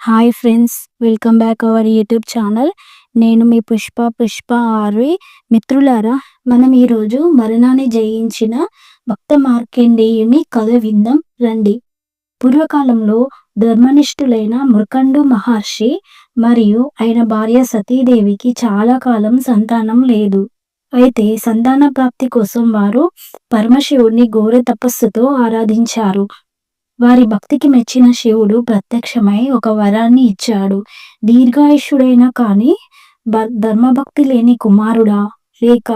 Hi friends, welcome back our YouTube channel. నేను మీ Pushpa RV. మిత్రులారా, మనం ఈరోజు మరణాన్ని జయించిన భక్త మార్కండేయుని కథ విందాం రండి. పూర్వకాలంలో ధర్మనిష్ఠులైన మృకండు మహర్షి మరియు ఆయన భార్య సతీదేవికి చాలా కాలం సంతానం లేదు. అయితే సంతాన ప్రాప్తి కోసం వారు పరమశివుడిని ఘోర తపస్సుతో ఆరాధించారు. వారి భక్తికి మెచ్చిన శివుడు ప్రత్యక్షమై ఒక వరాన్ని ఇచ్చాడు. దీర్ఘాయుష్యుడైన కానీ ధర్మభక్తి లేని కుమారుడా, లేక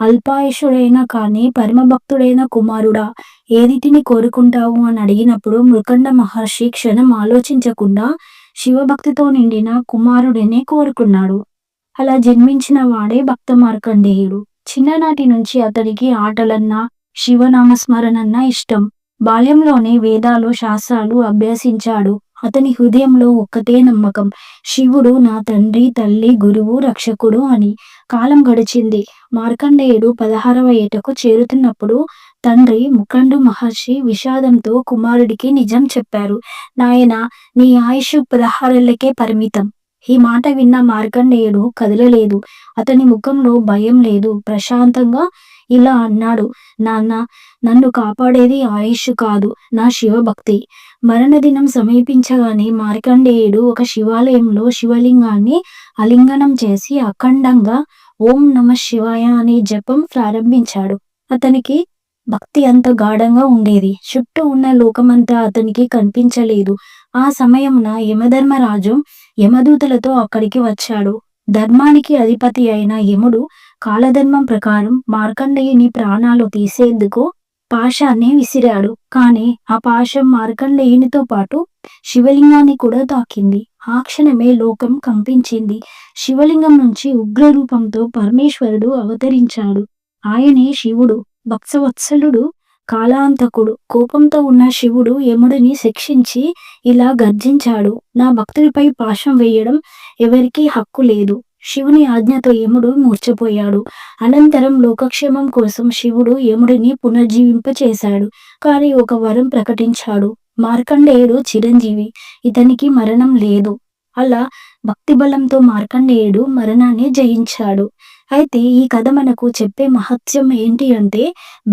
అల్పాయుషుడైన కానీ పరమభక్తుడైన కుమారుడా, ఏదిటిని కోరుకుంటావు అని అడిగినప్పుడు మృకండ మహర్షి క్షణం ఆలోచించకుండా శివభక్తితో నిండిన కుమారుడినే కోరుకున్నాడు. అలా జన్మించిన వాడే భక్త మార్కండేయుడు. చిన్ననాటి నుంచి అతడికి ఆటలన్నా శివనామస్మరణన్నా ఇష్టం. బాల్యంలోనే వేదాలు శాస్త్రాలు అభ్యసించాడు. అతని హృదయంలో ఒక్కటే నమ్మకం, శివుడు నా తండ్రి, తల్లి, గురువు, రక్షకుడు అని. కాలం గడిచింది. మార్కండేయుడు 16వ ఏటకు చేరుతున్నప్పుడు తండ్రి ముకండు మహర్షి విషాదంతో కుమారుడికి నిజం చెప్పారు. నాయనా, నీ ఆయుష్ 16 పరిమితం. ఈ మాట విన్న మార్కండేయుడు కదలలేదు. అతని ముఖంలో భయం లేదు. ప్రశాంతంగా ఇలా అన్నాడు, నాన్న, నన్ను కాపాడేది ఆయుష్ కాదు, నా శివభక్తి. మరణదినం సమీపించగానే మార్కండేయుడు ఒక శివాలయంలో శివలింగాన్ని ఆలింగనం చేసి అఖండంగా ఓం నమ శివాయ అనే జపం ప్రారంభించాడు. అతనికి భక్తి అంత గాఢంగా ఉండేది. చుట్టూ ఉన్న లోకమంతా అతనికి కనిపించలేదు. ఆ సమయమున యమధర్మరాజు యమదూతలతో అక్కడికి వచ్చాడు. ధర్మానికి అధిపతి అయిన యముడు కాలధర్మం ప్రకారం మార్కండేయుని ప్రాణాలు తీసేందుకు పాశాన్ని విసిరాడు. కానీ ఆ పాశం మార్కండేయునితో పాటు శివలింగాన్ని కూడా తాకింది. ఆ క్షణమే లోకం కంపించింది. శివలింగం నుంచి ఉగ్ర రూపంతో పరమేశ్వరుడు అవతరించాడు. ఆయనే శివుడు, భక్తవత్సలుడు, కాలాంతకుడు. కోపంతో ఉన్న శివుడు యముడిని శిక్షించి ఇలా గర్జించాడు, నా భక్తుడిపై పాశం వేయడం ఎవరికీ హక్కు లేదు. శివుని ఆజ్ఞతో యముడు మూర్ఛపోయాడు. అనంతరం లోకక్షేమం కోసం శివుడు యముడిని పునర్జీవింపచేశాడు. కానీ ఒక వరం ప్రకటించాడు, మార్కండేయుడు చిరంజీవి, ఇతనికి మరణం లేదు. అలా భక్తి బలంతో మార్కండేయుడు మరణాన్ని జయించాడు. అయితే ఈ కథ మనకు చెప్పే మహత్యం ఏంటి అంటే,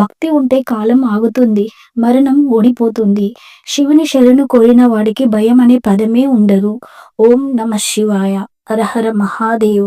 భక్తి ఉంటే కాలం ఆగుతుంది, మరణం ఓడిపోతుంది. శివుని శరణు కోరిన వాడికి భయం అనే పదమే ఉండదు. ఓం నమ శివాయ. హర హర మహాదేవ్.